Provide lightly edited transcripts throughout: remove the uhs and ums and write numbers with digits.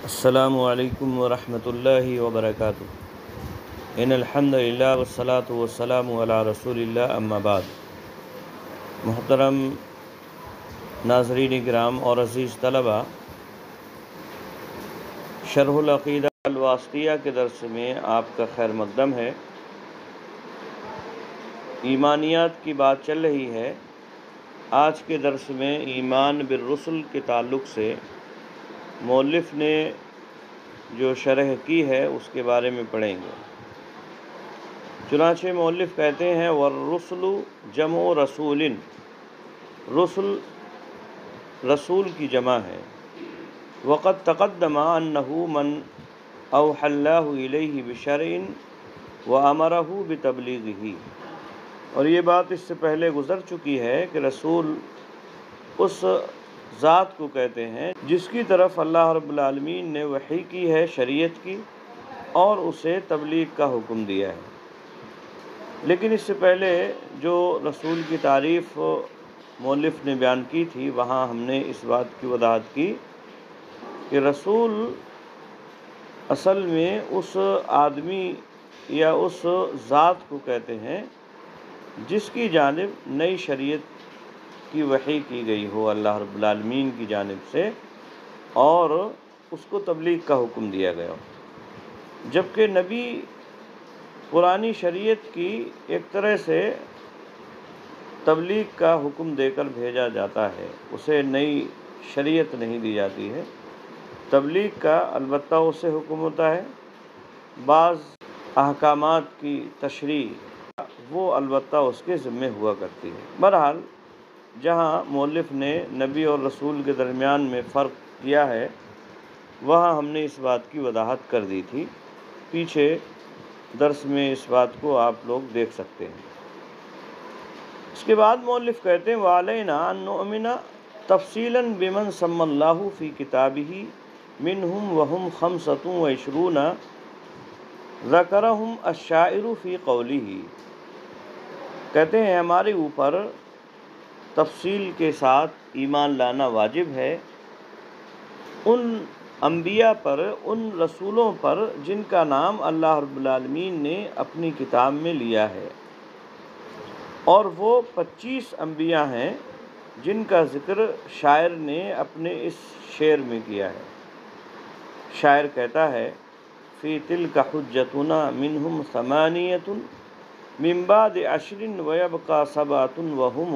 السلام علیکم ورحمۃ اللہ وبرکاتہ۔ ان الحمد للہ والصلاۃ والسلام علی رسول اللہ، اما بعد۔ محترم ناظرین کرام اور عزیز طلبہ، شرح العقیدہ الواسطیہ کے درس میں آپ کا خیر مقدم ہے۔ ایمانیات کی بات چل رہی ہے۔ آج کے درس میں ایمان بالرسل کے تعلق سے مؤلف نے جو شرح کی ہے اس کے بارے میں پڑھیں گے۔ چنانچہ مؤلف کہتے ہیں والرسل جمع رسول، رسل رسول کی جمع ہے۔ وقد تقدم انہ من اوحى اللہ الیہ بشرع وامرہ بتبلیغہ، اور یہ بات اس سے پہلے گزر چکی ہے کہ رسول اس ذات کو کہتے ہیں جس کی طرف اللہ رب العالمین نے وحی کی ہے شریعت کی اور اسے تبلیغ کا حکم دیا ہے۔ لیکن اس سے پہلے جو رسول کی تعریف مؤلف نے بیان کی تھی، وہاں ہم نے اس بات کی وضاحت کی کہ رسول اصل میں اس آدمی یا اس ذات کو کہتے ہیں جس کی جانب نئی شریعت کی وحی کی گئی ہو اللہ رب العالمین کی جانب سے، اور اس کو تبلیغ کا حکم دیا گیا ہو۔ جبکہ نبی پرانی شریعت کی ایک طرح سے تبلیغ کا حکم دے کر بھیجا جاتا ہے، اسے نئی شریعت نہیں دی جاتی ہے۔ تبلیغ کا البتہ اسے حکم ہوتا ہے، بعض احکامات کی تشریح وہ البتہ اس کے ذمہ ہوا کرتی ہے۔ بہرحال جہاں مؤلف نے نبی اور رسول کے درمیان میں فرق کیا ہے، وہاں ہم نے اس بات کی وضاحت کر دی تھی، پیچھے درس میں اس بات کو آپ لوگ دیکھ سکتے ہیں۔ اس کے بعد مؤلف کہتے ہیں وَعَلَيْنَا أَن نُؤْمِنَ تَفْصِيلًا بِمَنْ سَمَّى اللَّهُ فِي كِتَابِهِ مِنْهُمْ وَهُمْ 25 ذَكَرَهُمْ الشَّاعِرُ فِي قَوْلِهِ، کہتے ہیں ہمارے اوپر تفصیل کے ساتھ ایمان لانا واجب ہے ان انبیاء پر، ان رسولوں پر جن کا نام اللہ رب العالمین نے اپنی کتاب میں لیا ہے، اور وہ 25 انبیاء ہیں جن کا ذکر شاعر نے اپنے اس شعر میں کیا ہے۔ شاعر کہتا ہے فی تلک حجتنا منہم 8 من بعد 10 ویبقى 7 وهم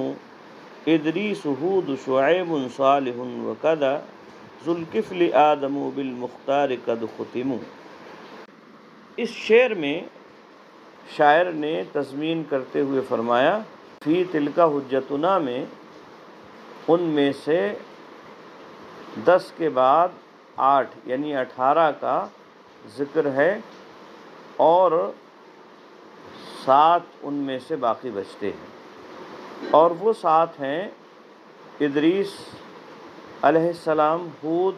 ادریس ہود شعیب صالح وکذا ذو الکفل آدم بالمختار قد ختموا۔ اس شعر میں شاعر نے تضمین کرتے ہوئے فرمایا فی تلک حجتنا میں ان میں سے 10 کے بعد 8 یعنی 18 کا ذکر ہے، اور 7 ان میں سے باقی بچتے ہیں، اور وہ 7 ہیں ادریس علیہ السلام، ہود،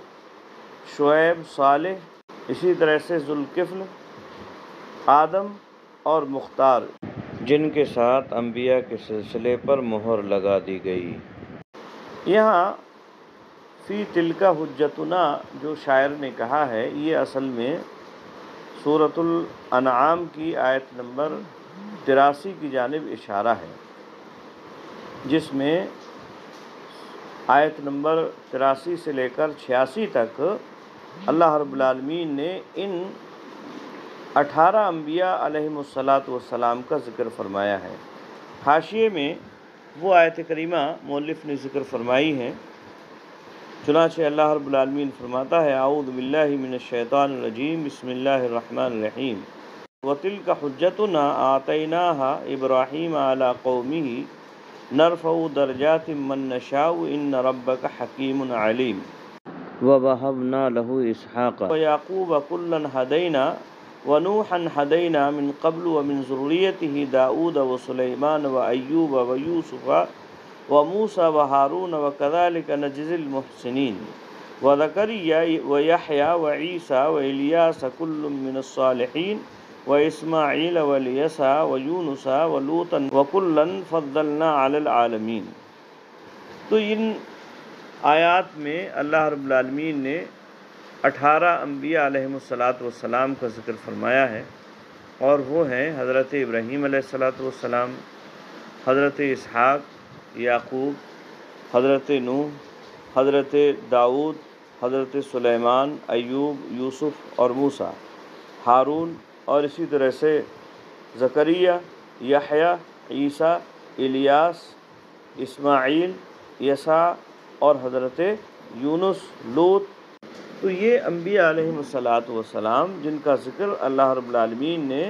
شعیب، صالح، اسی طرح سے ذوالکفل، آدم اور مختار، جن کے ساتھ انبیاء کے سلسلے پر مہر لگا دی گئی۔ یہاں فی تلک حجتنا جو شاعر نے کہا ہے، یہ اصل میں سورۃ الانعام کی آیت نمبر 83 کی جانب اشارہ ہے، جس میں آیت نمبر 83 سے لے کر 86 تک اللہ رب العالمین نے ان 18 انبیاء علیہم السلام کا ذکر فرمایا ہے۔ حاشیے میں وہ آیت کریمہ مؤلف نے ذکر فرمائی ہیں، چنانچہ اللہ رب العالمین فرماتا ہے اعوذ باللہ من الشیطان الرجیم بسم اللہ الرحمن الرحیم وَتِلْكَ حُجَّتُنَا آتَيْنَاهَا إِبْرَاهِيمَ عَلَى قَوْمِهِ نَرْفَعُ دَرَجَاتٍ مَّن نَّشَاءُ إِنَّ رَبَّكَ حَكِيمٌ عَلِيمٌ وَوَهَبْنَا لَهُ إِسْحَاقَ وَيَعْقُوبَ كُلًّا هَدَيْنَا وَنُوحًا هَدَيْنَا مِن قَبْلُ وَمِن ذُرِّيَّتِهِ دَاوُودَ وَسُلَيْمَانَ وَأَيُّوبَ وَيُوسُفَ وَمُوسَى وَهَارُونَ وَكَذَلِكَ نَجْزِي الْمُحْسِنِينَ وَزَكَرِيَّا وَيَحْيَىٰ وَعِيسَىٰ وَإِلْيَاسَ كُلٌّ مِّنَ الصَّالِحِينَ وَإِسْمَاعِيلَ وَالْيَسَعَ وَيُونُسَ وَلُوطًا وَكُلًّا فَضَّلْنَا عَلَى الْعَالَمِينَ۔ تو ان آیات میں اللہ رب العالمین نے 18 انبیاء علیہم الصلاۃ کا ذکر فرمایا ہے، اور وہ ہیں حضرت ابراہیم علیہ الصلاۃ والسلام، حضرت اسحاق، یعقوب، حضرت نوح، حضرت داؤد، حضرت سلیمان، ایوب، یوسف اور موسیٰ، ہارون، اور اسی طرح سے زکریا، یحییٰ، عیسیٰ، الیاس، اسماعیل، یسع اور حضرت یونس، لوط۔ تو یہ انبیاء علیہم الصلاۃ والسلام جن کا ذکر اللہ رب العالمین نے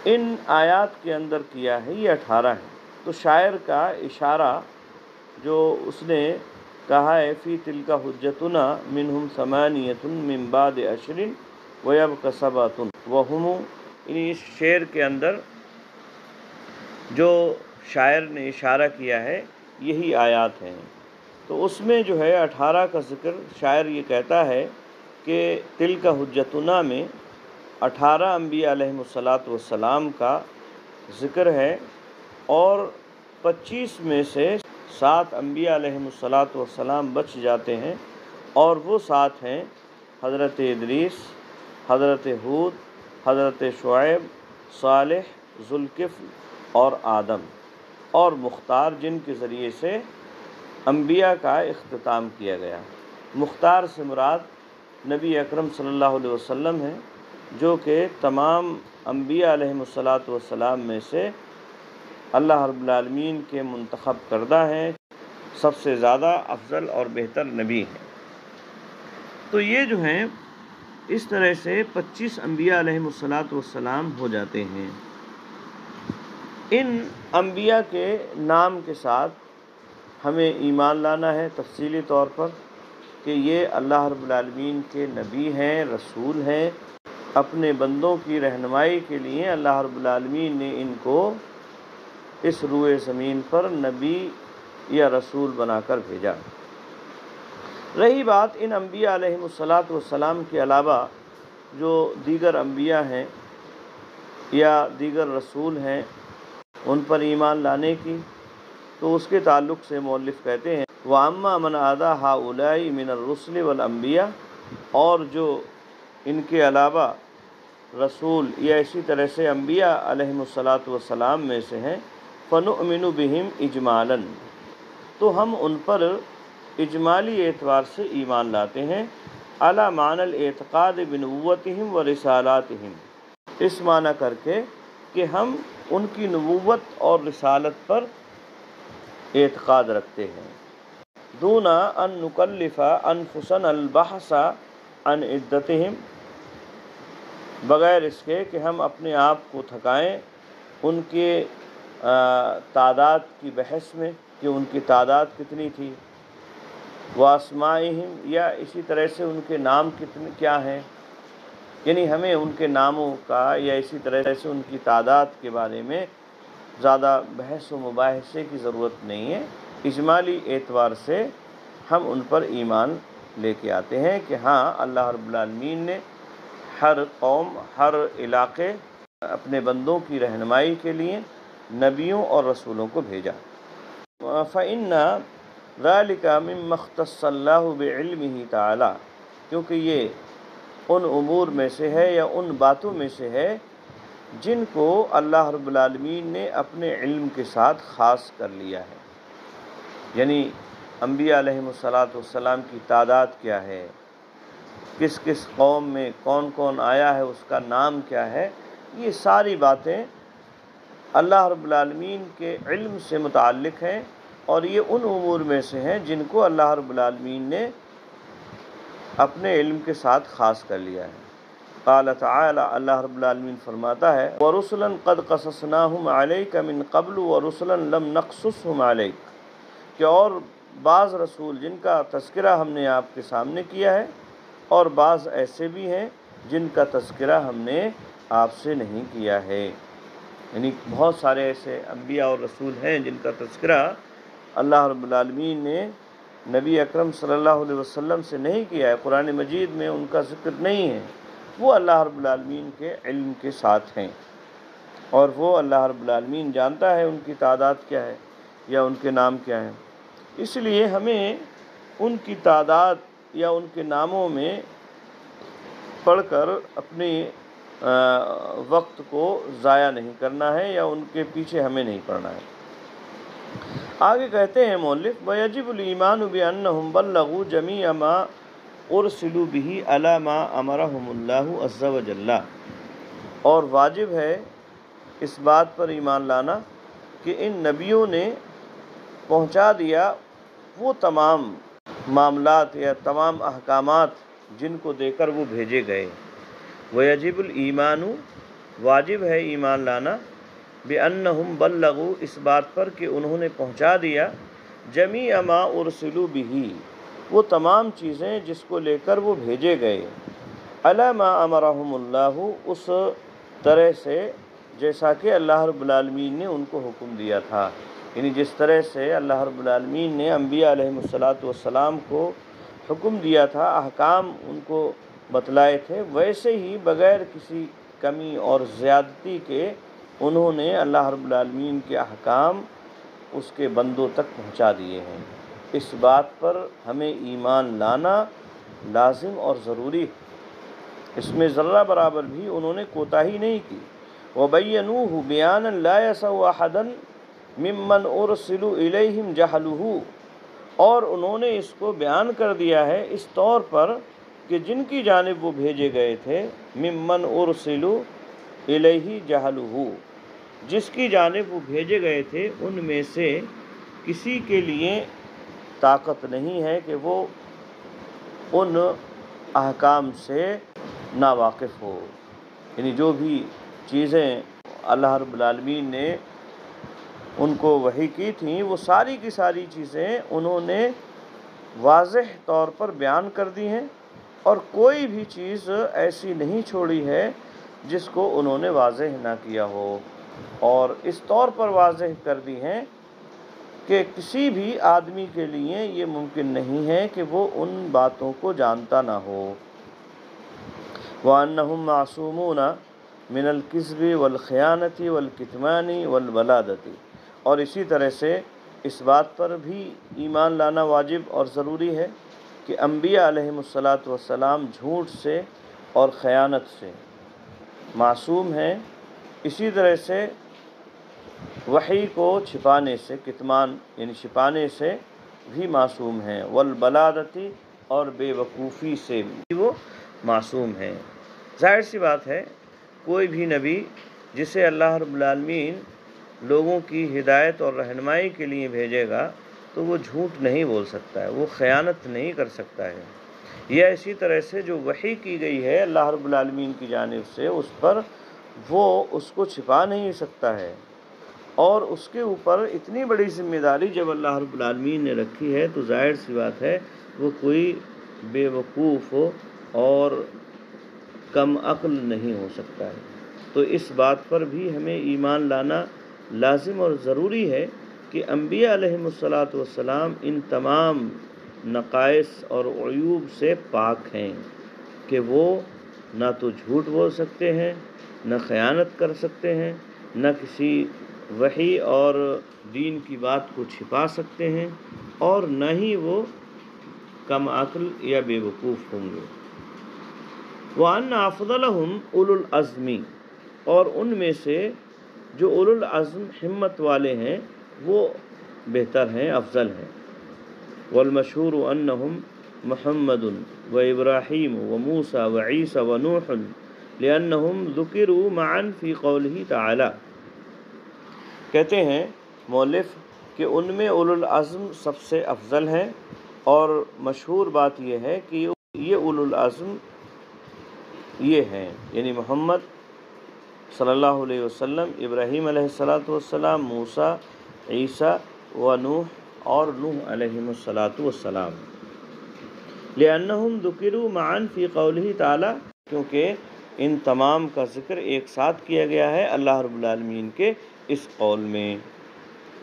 ان آیات کے اندر کیا ہے، یہ 18 ہیں۔ تو شاعر کا اشارہ جو اس نے کہا ہے فی تلک حجتنا منہم ثمانیۃ من بعد عشر ویبق سبعۃ وہم، یعنی اس شعر کے اندر جو شاعر نے اشارہ کیا ہے یہی آیات ہیں۔ تو اس میں جو ہے 18 کا ذکر شاعر یہ کہتا ہے کہ تلک حجتنا میں 18 انبیاء علیہم الصلاۃ والسلام کا ذکر ہے، اور 25 میں سے 7 انبیاء علیہم الصلاۃ والسلام بچ جاتے ہیں، اور وہ 7 ہیں حضرت ادریس، حضرت ہود، حضرت شعیب، صالح، ذوالکفل اور آدم اور مختار، جن کے ذریعے سے انبیاء کا اختتام کیا گیا۔ مختار سے مراد نبی اکرم صلی اللہ علیہ وسلم ہیں، جو کہ تمام انبیاء علیہم الصلاۃ والسلام میں سے اللہ رب العالمین کے منتخب کردہ ہیں، سب سے زیادہ افضل اور بہتر نبی ہیں۔ تو یہ جو ہیں اس طرح سے 25 انبیاء علیہم الصلاۃ والسلام ہو جاتے ہیں۔ ان انبیاء کے نام کے ساتھ ہمیں ایمان لانا ہے تفصیلی طور پر کہ یہ اللہ رب العالمین کے نبی ہیں، رسول ہیں، اپنے بندوں کی رہنمائی کے لیے اللہ رب العالمین نے ان کو اس روئے زمین پر نبی یا رسول بنا کر بھیجا۔ رہی بات ان انبیاء علیہم الصلاۃ والسلام کے علاوہ جو دیگر انبیاء ہیں یا دیگر رسول ہیں ان پر ایمان لانے کی، تو اس کے تعلق سے مؤلف کہتے ہیں وَأَمَّا مَنْ عَدَا هَؤُلَاءِ مِنَ الرُّسُلِ وَالْأَنْبِيَاءِ، اور جو ان کے علاوہ رسول یا اسی طرح سے انبیاء علیہم الصلاۃ والسلام میں سے ہیں، فَنُؤْمِنُ بِهِمْ إِجْمَالًا، تو ہم ان پر اجمالی اعتبار سے ایمان لاتے ہیں، عَلَى مَعْنَى الْاعْتِقَادِ بِنُبُوَّتِهِمْ وَرِسَالَاتِهِمْ، اس معنی کر کے کہ ہم ان کی نبوت اور رسالت پر اعتقاد رکھتے ہیں، دون ان نکلف انفسنا البحث عن عدتهم، بغیر اس کے کہ ہم اپنے آپ کو تھکائیں ان کے تعداد کی بحث میں کہ ان کی تعداد کتنی تھی، واسمائہم، یا اسی طرح سے ان کے نام کیا ہیں، یعنی ہمیں ان کے ناموں کا یا اسی طرح سے ان کی تعداد کے بارے میں زیادہ بحث و مباحثے کی ضرورت نہیں ہے۔ اجمالی اعتبار سے ہم ان پر ایمان لے کے آتے ہیں کہ ہاں اللہ رب العالمین نے ہر قوم، ہر علاقے اپنے بندوں کی رہنمائی کے لیے نبیوں اور رسولوں کو بھیجا۔ فَإِنَّ ذَلِكَ مِمَّا اخْتَصَّ اللَّهُ بِعِلْمِهِ تَعَالَى، کیونکہ یہ ان امور میں سے ہے یا ان باتوں میں سے ہے جن کو اللہ رب العالمین نے اپنے علم کے ساتھ خاص کر لیا ہے، یعنی انبیاء علیہم الصلاۃ والسلام کی تعداد کیا ہے، کس کس قوم میں کون کون آیا ہے، اس کا نام کیا ہے، یہ ساری باتیں اللہ رب العالمین کے علم سے متعلق ہیں، اور یہ ان امور میں سے ہیں جن کو اللہ رب العالمین نے اپنے علم کے ساتھ خاص کر لیا ہے۔ قال تعالی، اللہ رب العالمین فرماتا ہے وَرُسُلًا قَدْ قَصَصْنَاهُمْ عَلَيْكَ مِن قَبْلُ وَرُسُلًا لَمْ نَقْصُصْهُمْ عَلَيْكَ، کہ اور بعض رسول جن کا تذکرہ ہم نے آپ کے سامنے کیا ہے، اور بعض ایسے بھی ہیں جن کا تذکرہ ہم نے آپ سے نہیں کیا ہے، یعنی بہت سارے ایسے انبیاء اور رسول ہیں جن کا تذکرہ اللہ رب العالمین نے نبی اکرم صلی اللہ علیہ وسلم سے نہیں کیا ہے، قرآن مجید میں ان کا ذکر نہیں ہے، وہ اللہ رب العالمین کے علم کے ساتھ ہیں، اور وہ اللہ رب العالمین جانتا ہے ان کی تعداد کیا ہے یا ان کے نام کیا ہیں۔ اس لیے ہمیں ان کی تعداد یا ان کے ناموں میں پڑھ کر اپنی وقت کو ضائع نہیں کرنا ہے یا ان کے پیچھے ہمیں نہیں پڑنا ہے۔ آگے کہتے ہیں مؤلف وَيَجِبُ الْإِيمَانُ بِأَنَّهُمْ بَلَّغُوا جَمِيعَ مَا أُرْسِلُوا بِهِ عَلَى مَا أَمَرَهُمُ اللَّهُ عَزَّ وَجَلَّ، اور واجب ہے اس بات پر ایمان لانا کہ ان نبیوں نے پہنچا دیا وہ تمام معاملات یا تمام احکامات جن کو دے کر وہ بھیجے گئے۔ وَيَجِبُ الْإِيمَانُ، واجب ہے ایمان لانا، بِأَنَّهُمْ بَلَّغُوا، اس بات پر کہ انہوں نے پہنچا دیا، جَمِيعَ مَا أُرْسِلُوا بِهِ، وہ تمام چیزیں جس کو لے کر وہ بھیجے گئے، عَلَى مَا أَمَرَهُمُ اللَّهُ، اس طرح سے جیسا کہ اللہ رب العالمین نے ان کو حکم دیا تھا، یعنی جس طرح سے اللہ رب العالمین نے انبیاء علیہ السلام کو حکم دیا تھا، احکام ان کو بتلائے تھے، ویسے ہی بغیر کسی کمی اور زیادتی کے انہوں نے اللہ رب العالمین کے احکام اس کے بندوں تک پہنچا دیے ہیں۔ اس بات پر ہمیں ایمان لانا لازم اور ضروری ہے، اس میں ذرہ برابر بھی انہوں نے کوتاہی نہیں کی۔ وَبَيَّنُوهُ بِيَانًا لَا يَسَعُ أَحَدًا مِمَّنْ أُرْسِلُوا إِلَيْهِمْ جَهَلُهُ، اور انہوں نے اس کو بیان کر دیا ہے اس طور پر کہ جن کی جانب وہ بھیجے گئے تھے، مِمَّنْ أُرْسِلُوا إِلَيْهِ جَهَلُهُ، جس کی جانب وہ بھیجے گئے تھے ان میں سے کسی کے لیے طاقت نہیں ہے کہ وہ ان احکام سے ناواقف ہو، یعنی جو بھی چیزیں اللہ رب العالمین نے ان کو وحی کی تھیں وہ ساری کی ساری چیزیں انہوں نے واضح طور پر بیان کر دی ہیں، اور کوئی بھی چیز ایسی نہیں چھوڑی ہے جس کو انہوں نے واضح نہ کیا ہو، اور اس طور پر واضح کر دی ہیں کہ کسی بھی آدمی کے لیے یہ ممکن نہیں ہے کہ وہ ان باتوں کو جانتا نہ ہو۔ وَأَنَّهُمْ مَعْصُومُونَ مِنَ الْكِذْبِ وَالْخِيَانَةِ وَالْكِتْمَانِ وَالْبَلَادَةِ، اور اسی طرح سے اس بات پر بھی ایمان لانا واجب اور ضروری ہے کہ انبیاء علیہ السلام جھوٹ سے اور خیانت سے معصوم ہیں، اسی طرح سے وحی کو چھپانے سے، کتمان یعنی چھپانے سے بھی معصوم ہیں، والبلادتی، اور بے وقوفی سے بھی وہ معصوم ہیں۔ ظاہر سی بات ہے کوئی بھی نبی جسے اللہ رب العالمین لوگوں کی ہدایت اور رہنمائی کے لیے بھیجے گا تو وہ جھوٹ نہیں بول سکتا ہے، وہ خیانت نہیں کر سکتا ہے، یا اسی طرح سے جو وحی کی گئی ہے اللہ رب العالمین کی جانب سے اس پر وہ اس کو چھپا نہیں سکتا ہے، اور اس کے اوپر اتنی بڑی ذمہ داری جب اللہ رب العالمین نے رکھی ہے تو ظاہر سی بات ہے وہ کوئی بے وقوف اور کم عقل نہیں ہو سکتا ہے۔ تو اس بات پر بھی ہمیں ایمان لانا لازم اور ضروری ہے کہ انبیاء علیہ السلام ان تمام نقائص اور عیوب سے پاک ہیں کہ وہ نہ تو جھوٹ بول سکتے ہیں، نہ خیانت کر سکتے ہیں، نہ کسی وحی اور دین کی بات کو چھپا سکتے ہیں، اور نہ ہی وہ کم عقل یا بے وقوف ہوں گے۔ وَأَنَّ أَفْضَلَهُمْ أُولُو الْعَزْمِ، اور ان میں سے جو اولو العزم ہمت والے ہیں وہ بہتر ہیں، افضل ہیں۔ وَالْمَشْهُورُ أَنَّهُمْ مُحَمَّدٌ وَإِبْرَاهِيمُ وَمُوسَى وَعِيسَى وَنُوحٌ لِأَنَّهُمْ ذُكِرُوا مَعًا فِي قَوْلِهِ تَعَالَى، کہتے ہیں مؤلف کہ ان میں اولو العزم سب سے افضل ہیں، اور مشہور بات یہ ہے کہ یہ اولو العزم یہ ہیں، یعنی محمد صلی اللہ علیہ وسلم، ابراہیم علیہ السلام، موسیٰ، عیسیٰ و نوح، اور نوح علیہ السلام۔ لِأَنَّهُمْ ذُكِرُوا مَعًا فِي قَوْلِهِ تَعَالَى، کیونکہ ان تمام کا ذکر ایک ساتھ کیا گیا ہے اللہ رب العالمین کے اس قول میں۔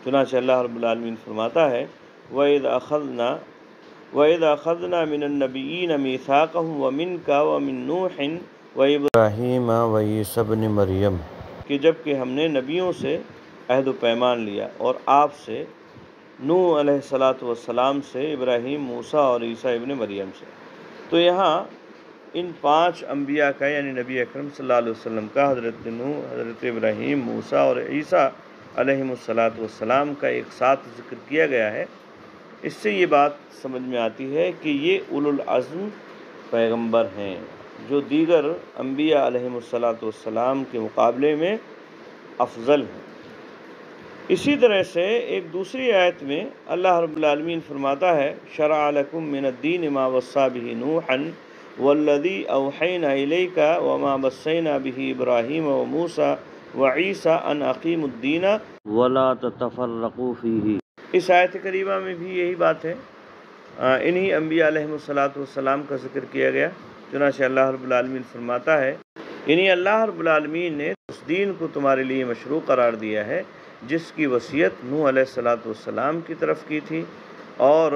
چنانچہ اللہ رب العالمین فرماتا ہے وَإِذْ أَخَذْنَا مِنَ النَّبِيِّينَ مِيثَاقَهُمْ وَمِنْكَ وَمِن نُوحٍ وَإِبْرَاهِيمَ وَعِيسَىٰ ابْنِ مَرْيَمَ، کہ جب کہ ہم نے نبیوں سے عہد و پیمان لیا، اور آپ سے، نوح علیہ السلام سے، ابراہیم، موسیٰ اور عیسیٰ ابن مریم سے۔ تو یہاں ان 5 انبیاء کا یعنی نبی اکرم صلی اللہ علیہ وسلم کا، حضرت نوح، حضرت ابراہیم، موسیٰ اور عیسیٰ علیہم السلام کا ایک ساتھ ذکر کیا گیا ہے۔ اس سے یہ بات سمجھ میں آتی ہے کہ یہ اولو العزم پیغمبر ہیں جو دیگر انبیاء علیہم السلام کے مقابلے میں افضل ہیں۔ اسی طرح سے ایک دوسری آیت میں اللہ رب العالمین فرماتا ہے شرع لکم من الدین ما وصی بہ نوحا والذی اوحینا الیک وما وصینا بہ ابراہیم وموسیٰ وعیسیٰ ان اقیموا الدین ولا تتفرقوا فیہ۔ اس آیت کریمہ میں بھی یہی بات ہے، انہی انبیاء علیہم السلام کا ذکر کیا گیا۔ چنانچہ اللہ رب العالمین فرماتا ہے یعنی اللہ رب العالمین نے اس دین کو تمہارے لیے مشروع قرار دیا ہے جس کی وصیت نوح علیہ السلام کی طرف کی تھی، اور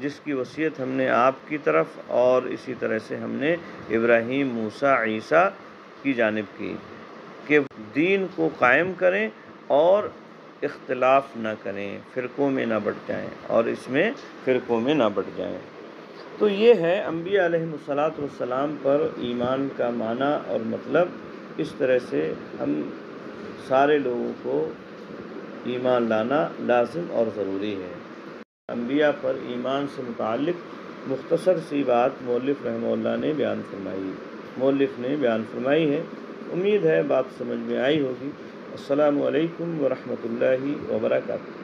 جس کی وصیت ہم نے آپ کی طرف اور اسی طرح سے ہم نے ابراہیم، موسیٰ، عیسیٰ کی جانب کی کہ دین کو قائم کریں اور اختلاف نہ کریں، فرقوں میں نہ بٹ جائیں، اور اس میں فرقوں میں نہ بٹ جائیں۔ تو یہ ہے انبیاء علیہم السلام پر ایمان کا معنی اور مطلب۔ اس طرح سے ہم سارے لوگوں کو ایمان لانا لازم اور ضروری ہے۔ انبیاء پر ایمان سے متعلق مختصر سی بات مؤلف رحمہ اللہ نے بیان فرمائی ہے۔ امید ہے بات سمجھ میں آئی ہوگی۔ السلام علیکم ورحمۃ اللہ وبرکاتہ۔